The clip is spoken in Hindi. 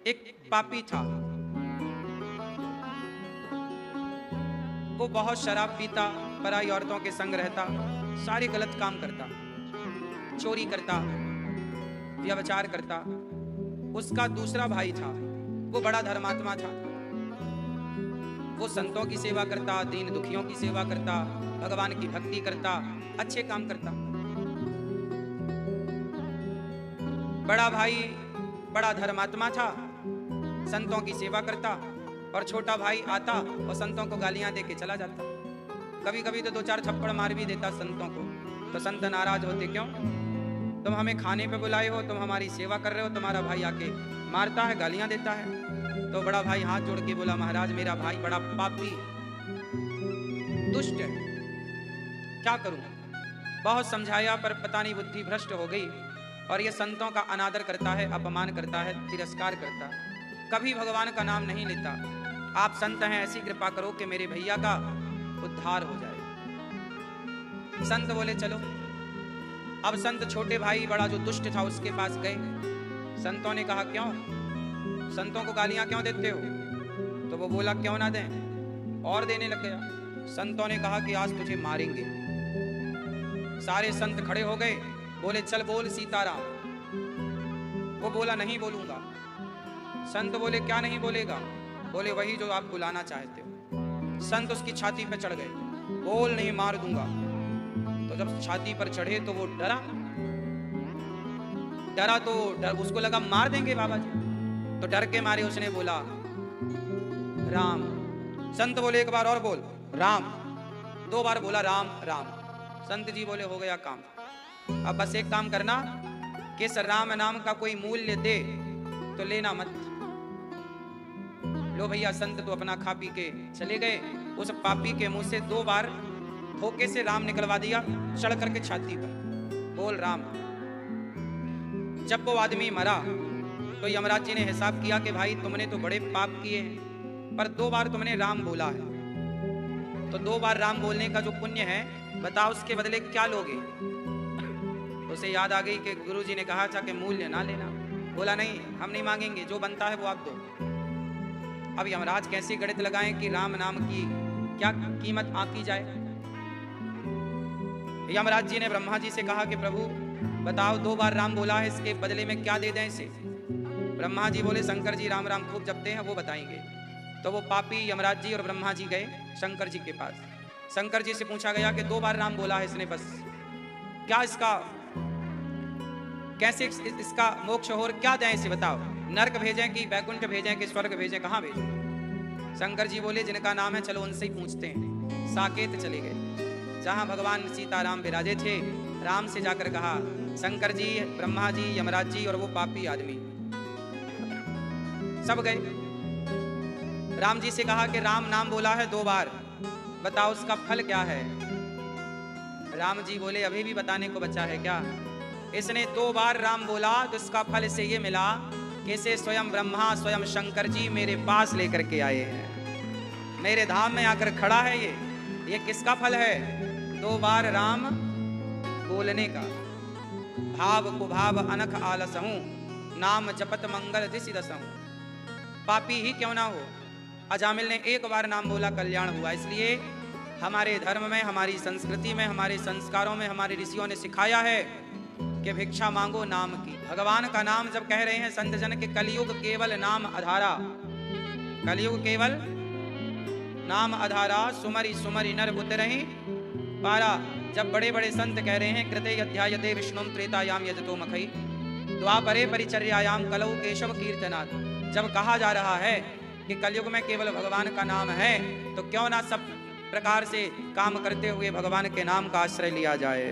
एक पापी था, वो बहुत शराब पीता, पराई औरतों के संग रहता, सारे गलत काम करता, चोरी करता, व्यभिचार करता। उसका दूसरा भाई था, वो बड़ा धर्मात्मा था, वो संतों की सेवा करता, दीन दुखियों की सेवा करता, भगवान की भक्ति करता, अच्छे काम करता। बड़ा भाई बड़ा धर्मात्मा था, संतों की सेवा करता, और छोटा भाई आता और संतों को गालियां दे के चला जाता। कभी कभी तो 2-4 थप्पड़ मार भी देता संतों को। तो संत नाराज होते, क्यों तुम हमें खाने पे बुलाए हो, तुम हमारी सेवा कर रहे हो, तुम्हारा भाई आके मारता है, गालियां देता है। तो बड़ा भाई हाथ जोड़ के बोला, महाराज मेरा भाई बड़ा पापी दुष्ट है, क्या करूं। बहुत समझाया पर पता नहीं बुद्धि भ्रष्ट हो गई, और ये संतों का अनादर करता है, अपमान करता है, तिरस्कार करता है, कभी भगवान का नाम नहीं लेता। आप संत हैं, ऐसी कृपा करो कि मेरे भैया का उद्धार हो जाए। संत बोले चलो। अब संत छोटे भाई बड़ा जो दुष्ट था उसके पास गए। संतों ने कहा, क्यों संतों को गालियां क्यों देते हो? तो वो बोला, क्यों ना दें, और देने लग गया। संतों ने कहा कि आज तुझे मारेंगे। सारे संत खड़े हो गए, बोले चल बोल सीताराम। वो बोला नहीं बोलूंगा। संत बोले क्या नहीं बोलेगा? बोले वही जो आप बुलाना चाहते हो। संत उसकी छाती पर चढ़ गए, बोल नहीं मार दूंगा। तो जब छाती पर चढ़े तो वो डरा तो उसको लगा मार देंगे बाबा जी, तो डर के मारे उसने बोला राम। संत बोले एक बार और बोल राम। 2 बार बोला राम राम। संत जी बोले हो गया काम। अब बस एक काम करना कि इस राम नाम का कोई मूल्य दे तो लेना मत। लो भैया, संत तो अपना खा पी के चले गए। उस पापी के मुंह से 2 बार धोखे से राम निकलवा दिया, चढ़ करके छाती पर बोल राम। जब वो आदमी मरा तो यमराज जी ने हिसाब किया कि भाई तुमने तो बड़े पाप किए हैं, पर 2 बार तुमने राम बोला है, तो 2 बार राम बोलने का जो पुण्य है बताओ उसके बदले क्या लोगे? उसे याद आ गई कि गुरुजी ने कहा था कि मूल्य ना लेना। बोला नहीं, हम नहीं मांगेंगे, जो बनता है वो आप दो। अब यमराज कैसे गणित लगाएं कि राम नाम की क्या कीमत आंकी जाए। यमराज जी ने ब्रह्मा जी से कहा कि प्रभु बताओ 2 बार राम बोला है, इसके बदले में क्या दे दें इसे? ब्रह्मा जी बोले शंकर जी राम राम खूब जपते हैं, वो बताएंगे। तो वो पापी यमराज जी और ब्रह्मा जी गए शंकर जी के पास। शंकर जी से पूछा गया कि 2 बार राम बोला है इसने, बस क्या इसका कैसे इसका मोक्ष हो, क्या दें इसे बताओ? नरक भेजें कि वैकुंठ भेजें कि स्वर्ग भेजें, कहाँ भेजें? शंकर जी बोले जिनका नाम है चलो उनसे ही पूछते हैं। साकेत चले गए जहां भगवान सीताराम विराजे थे। राम से जाकर कहा, शंकर जी, ब्रह्मा जी, यमराज जी और वो पापी आदमी सब गए। राम जी से कहा कि राम नाम बोला है 2 बार, बताओ उसका फल क्या है? राम जी बोले अभी भी बताने को बचा है क्या? इसने 2 बार राम बोला तो इसका फल इसे ये मिला कि इसे स्वयं ब्रह्मा स्वयं शंकर जी मेरे पास लेकर के आए हैं, मेरे धाम में आकर खड़ा है। ये किसका फल है? 2 बार राम बोलने का। भाव कुभाव अनख आलसहूं, नाम जपत मंगल दिसि दसहूं। पापी ही क्यों ना हो, अजामिल ने 1 बार नाम बोला, कल्याण हुआ। इसलिए हमारे धर्म में, हमारी संस्कृति में, हमारे संस्कारों में हमारे ऋषियों ने सिखाया है कि भिक्षा मांगो नाम की। भगवान का नाम जब कह रहे हैं संत जन के, कलयुग केवल नाम आधारा, कलयुग केवल नाम आधारा, सुमरि सुमरि नर उतरहि पारा। जब बड़े बड़े संत कह रहे हैं कृते अध्यायते विष्णुम त्रेतायाम यजतो मखई द्वापरे परिचर्यायाम कलौ केशव कीर्तनात्, जब कहा जा रहा है कि कलयुग में केवल भगवान का नाम है, तो क्यों ना सब प्रकार से काम करते हुए भगवान के नाम का आश्रय लिया जाए।